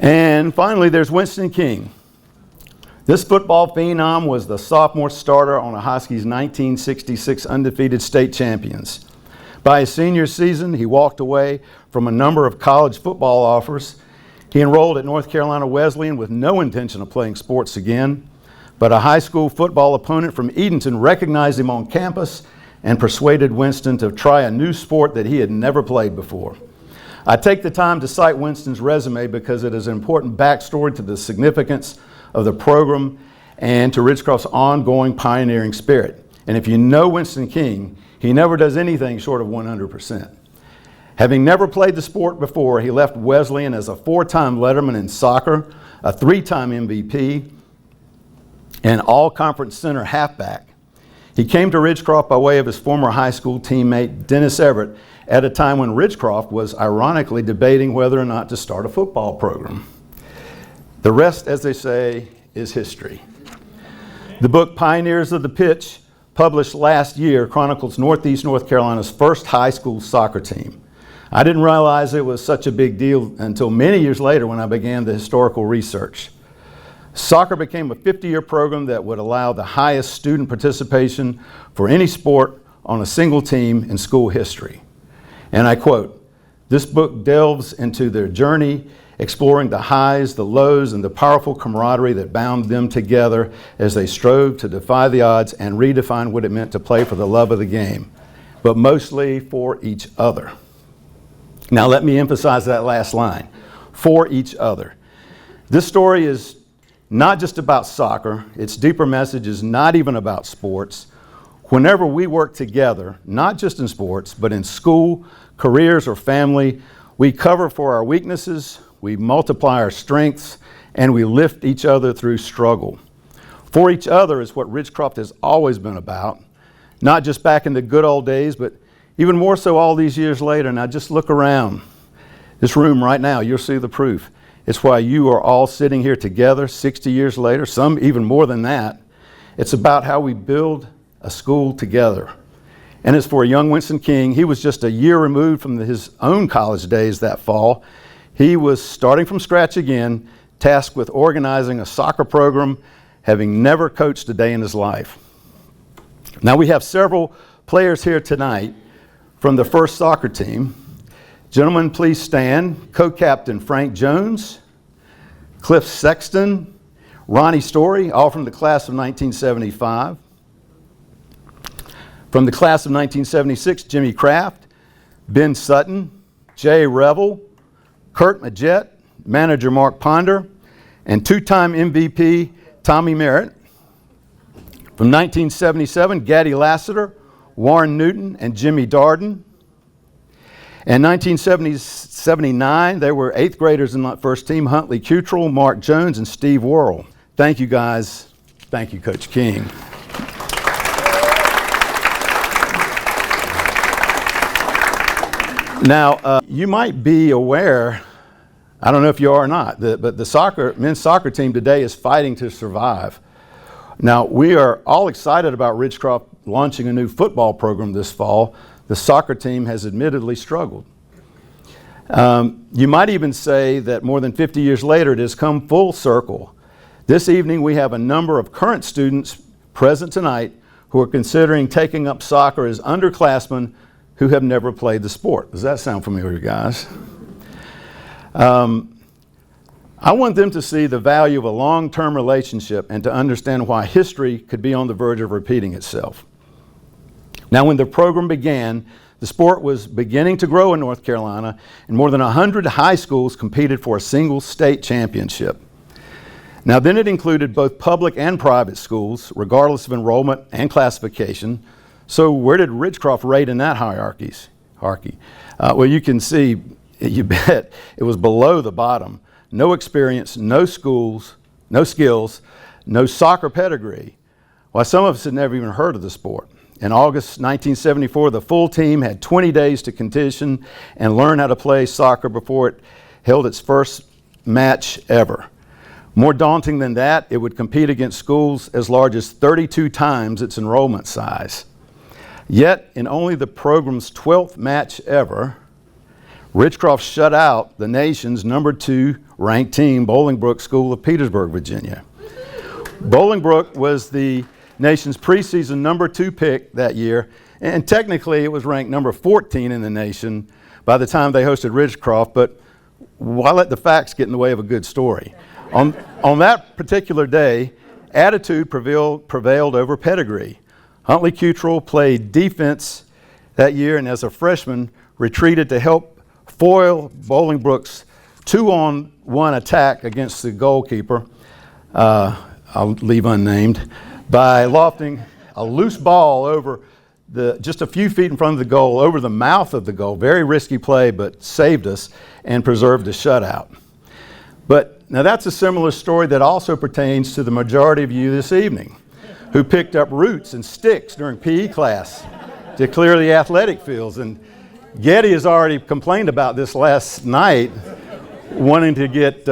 And finally, there's Winston King. This football phenom was the sophomore starter on the Huskies' 1966 undefeated state champions. By his senior season, he walked away from a number of college football offers. He enrolled at North Carolina Wesleyan with no intention of playing sports again, but a high school football opponent from Edenton recognized him on campus and persuaded Winston to try a new sport that he had never played before. I take the time to cite Winston's resume because it is an important backstory to the significance of the program and to Ridgecroft's ongoing pioneering spirit. And if you know Winston King, he never does anything short of 100%. Having never played the sport before, he left Wesleyan as a 4-time letterman in soccer, a 3-time MVP, and all-conference center halfback. He came to Ridgecroft by way of his former high school teammate, Dennis Everett, at a time when Ridgecroft was ironically debating whether or not to start a football program. The rest, as they say, is history. The book Pioneers of the Pitch, published last year, chronicles Northeast North Carolina's first high school soccer team. I didn't realize it was such a big deal until many years later when I began the historical research. Soccer became a 50-year program that would allow the highest student participation for any sport on a single team in school history. And I quote, "This book delves into their journey, exploring the highs, the lows, and the powerful camaraderie that bound them together as they strove to defy the odds and redefine what it meant to play for the love of the game, but mostly for each other." Now let me emphasize that last line, for each other. This story is not just about soccer. Its deeper message is not even about sports. Whenever we work together, not just in sports, but in school, careers, or family, we cover for our weaknesses, we multiply our strengths, and we lift each other through struggle. For each other is what Ridgecroft has always been about, not just back in the good old days, but even more so all these years later. Now just look around this room right now, you'll see the proof. It's why you are all sitting here together 60 years later, some even more than that. It's about how we build a school together. And as for young Winston King, he was just a year removed from his own college days that fall. He was starting from scratch again, tasked with organizing a soccer program, having never coached a day in his life. Now we have several players here tonight from the first soccer team. Gentlemen, please stand. Co-captain Frank Jones, Cliff Sexton, Ronnie Story, all from the class of 1975. From the class of 1976, Jimmy Kraft, Ben Sutton, Jay Revel, Kurt Majette, manager Mark Ponder, and 2-time MVP Tommy Merritt. From 1977, Gaddy Lassiter, Warren Newton, and Jimmy Darden. In 1979, there were 8th graders in that first team, Huntley Cuttrell, Mark Jones, and Steve Worrell. Thank you, guys. Thank you, Coach King. Now, you might be aware, I don't know if you are or not, but the men's soccer team today is fighting to survive. Now, we are all excited about Ridgecroft launching a new football program this fall. The soccer team has admittedly struggled. You might even say that more than 50 years later, it has come full circle. This evening, we have a number of current students present tonight who are considering taking up soccer as underclassmen who have never played the sport. Does that sound familiar, guys? I want them to see the value of a long-term relationship and to understand why history could be on the verge of repeating itself. Now, when the program began, the sport was beginning to grow in North Carolina, and more than 100 high schools competed for a single state championship. Now, then it included both public and private schools, regardless of enrollment and classification. So where did Ridgecroft rate in that hierarchy? Well, you can see, you bet, it was below the bottom. No experience, no schools, no skills, no soccer pedigree. Well, some of us had never even heard of the sport. In August 1974, the full team had 20 days to condition and learn how to play soccer before it held its first match ever. More daunting than that, it would compete against schools as large as 32 times its enrollment size. Yet, in only the program's 12th match ever, Ridgecroft shut out the nation's #2 ranked team, Bolingbrook School of Petersburg, Virginia. Bolingbrook was the nation's preseason #2 pick that year, and technically it was ranked number 14 in the nation by the time they hosted Ridgecroft, but why let the facts get in the way of a good story? On that particular day, attitude prevailed over pedigree. Huntley Cuttrell played defense that year, and as a freshman, retreated to help foil Bolingbrook's 2-on-1 attack against the goalkeeper, I'll leave unnamed, by lofting a loose ball over just a few feet in front of the goal, over the mouth of the goal. Very risky play, but saved us and preserved the shutout. But now that's a similar story that also pertains to the majority of you this evening, who picked up roots and sticks during PE class to clear the athletic fields. And Getty has already complained about this last night, wanting to get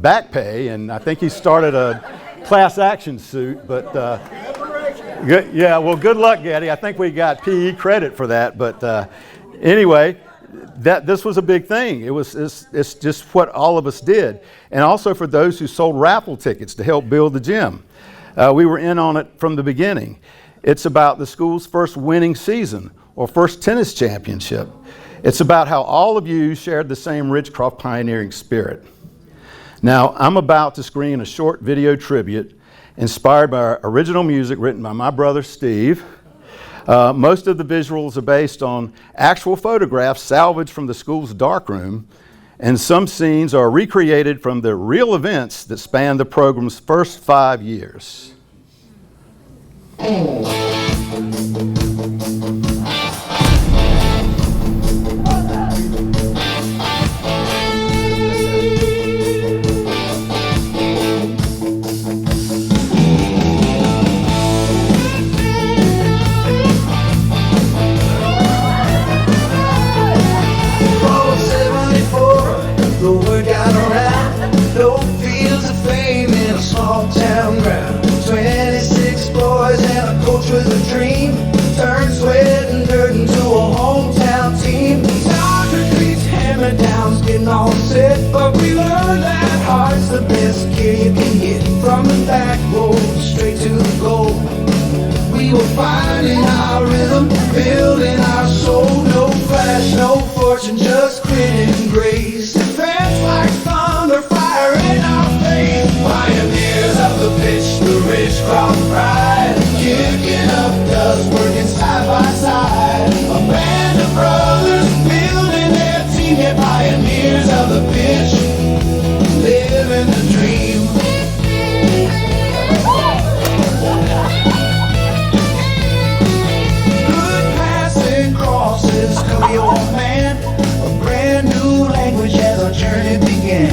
back pay, and I think he started a class action suit. But well, good luck, Getty. I think we got PE credit for that. But anyway, this was a big thing. It's just what all of us did, and also for those who sold raffle tickets to help build the gym. We were in on it from the beginning. It's about the school's first winning season or first tennis championship. It's about how all of you shared the same Ridgecroft pioneering spirit. Now, I'm about to screen a short video tribute inspired by original music written by my brother Steve. Most of the visuals are based on actual photographs salvaged from the school's darkroom, and some scenes are recreated from the real events that span the program's first 5 years. Was a dream, turned sweat and dirt into a hometown team. Soccer cleats, hammer downs, getting all set, but we learned that heart's the best gear you can get. From the backboard straight to the goal, we were finding our rhythm, building our soul. No flash, no fortune, just grit and grace. Fans like thunder, fire in our face. Pioneers of the pitch, the Ridgecroft pride. Kicking up dust, working side by side. A band of brothers building their team. Yeah, pioneers of the pitch, living the dream. Good passing crosses, come your man. A brand new language as our journey began.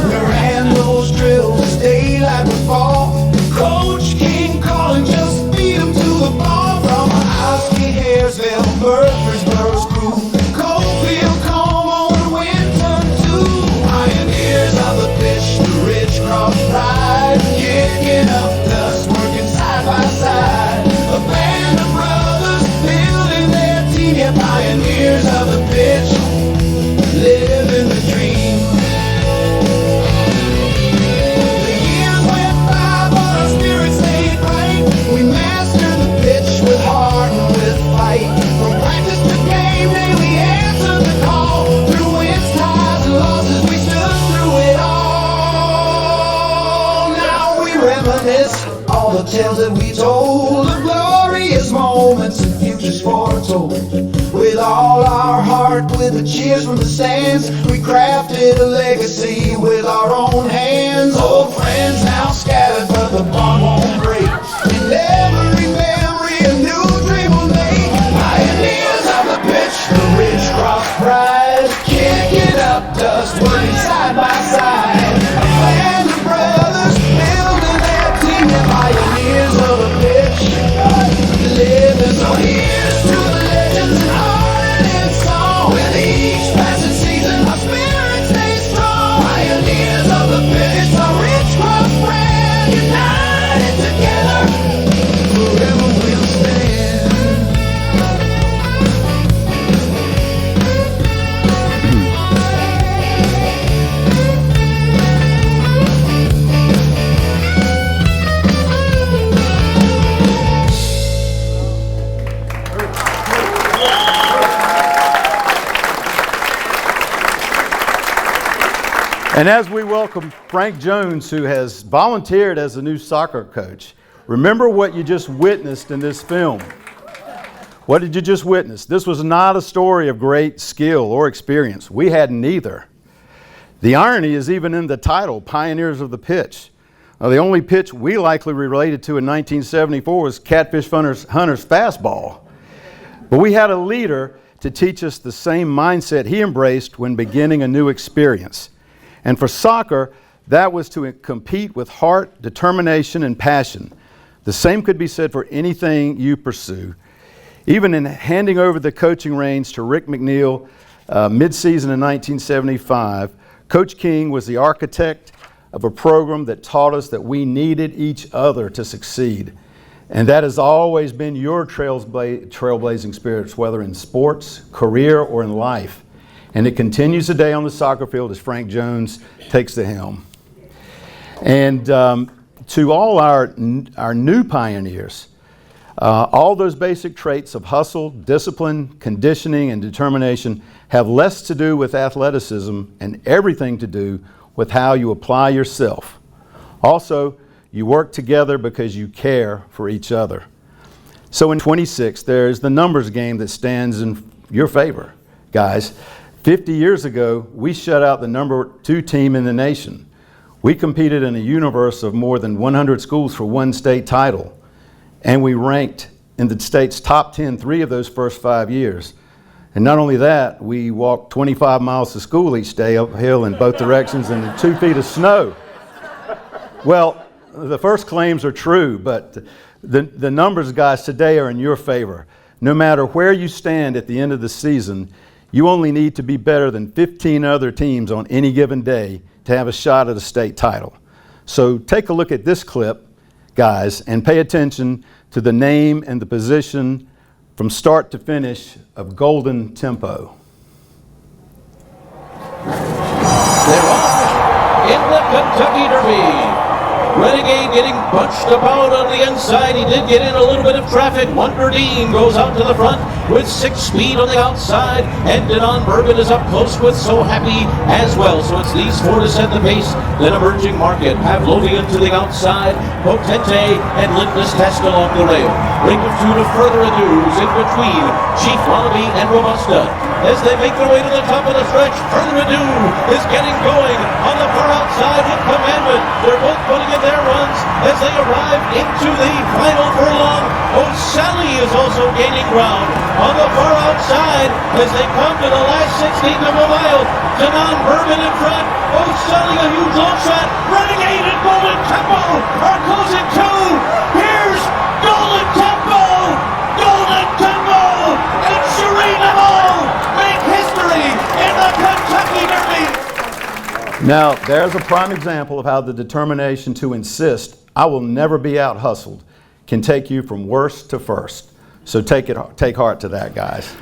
We ran those drills, stay like before. Coach King calling, just the ball from Husky, Hairsville, Murfreesboro's crew. Coalfield, Como, and Winton too. Pioneers of the pitch, the Ridgecroft pride. Kicking up dust, working side by side. A band of brothers building their team. Yeah, pioneers of the pitch, living the dream. The years went by, but our spirits stayed bright. We mastered with heart and with fight. From practice to game day, we answered the call. Through wins, ties, and losses, we stood through it all. Now we reminisce all the tales that we told, of glorious moments and futures foretold. With all our heart, with the cheers from the stands, we crafted a legacy with our own hands. Old friends now scattered, but the bond won't break. In every memory, a new dream will make. Pioneers of the pitch, the Ridgecroft pride. Kicking up dust, working side by side. A band of brothers building their team. The pioneers of the pitch, living so here's to the legends in heart and in song. With each passing season, our spirits stay strong. And as we welcome Frank Jones, who has volunteered as the new soccer coach, remember what you just witnessed in this film. What did you just witness? This was not a story of great skill or experience. We had neither. The irony is even in the title, Pioneers of the Pitch. The only pitch we likely related to in 1974 was Catfish Hunter's fastball. But we had a leader to teach us the same mindset he embraced when beginning a new experience. And for soccer, that was to compete with heart, determination, and passion. The same could be said for anything you pursue. Even in handing over the coaching reins to Rick McNeil mid-season in 1975, Coach King was the architect of a program that taught us that we needed each other to succeed. And that has always been your trailblazing spirits, whether in sports, career, or in life. And it continues today on the soccer field as Frank Jones takes the helm. And to all our new pioneers, all those basic traits of hustle, discipline, conditioning, and determination have less to do with athleticism and everything to do with how you apply yourself. Also, you work together because you care for each other. So in 26, there's the numbers game that stands in your favor, guys. 50 years ago, we shut out the number 2 team in the nation. We competed in a universe of more than 100 schools for one state title, and we ranked in the state's top 10 3 of those first 5 years. And not only that, we walked 25 miles to school each day uphill in both directions in 2 feet of snow. Well, the first claims are true, but the numbers, guys, today are in your favor. No matter where you stand at the end of the season, you only need to be better than 15 other teams on any given day to have a shot at a state title. So take a look at this clip, guys, and pay attention to the name and the position from start to finish of Golden Tempo. They're off in the Kentucky Derby. Renegade getting bunched about on the inside. He did get in a little bit of traffic. Wonder Dean goes out to the front with 6 speed on the outside. Hendon on Bourbon is up close with So Happy as well. So it's these 4 to set the pace. Then Emerging Market, Pavlovian to the outside. Potente and Litmus Test along the rail. Ring of 2 to further ado's in between Chief Wallaby and Robusta. As they make their way to the top of the stretch, Further Ado is getting going on the far outside with Commandment. They're both putting in their runs as they arrive into the final furlong. O'Sally is also gaining ground on the far outside as they come to the last 16th of a mile. Danon Bourbon in front. O'Sally a huge long shot. Renegade and Golden Tempo are closing too. Here's Golden Tempo. Golden Tempo and Shireen Amal make history in the Kentucky Derby. Now, there's a prime example of how the determination to insist, I will never be out-hustled, can take you from worst to first. So take heart to that, guys.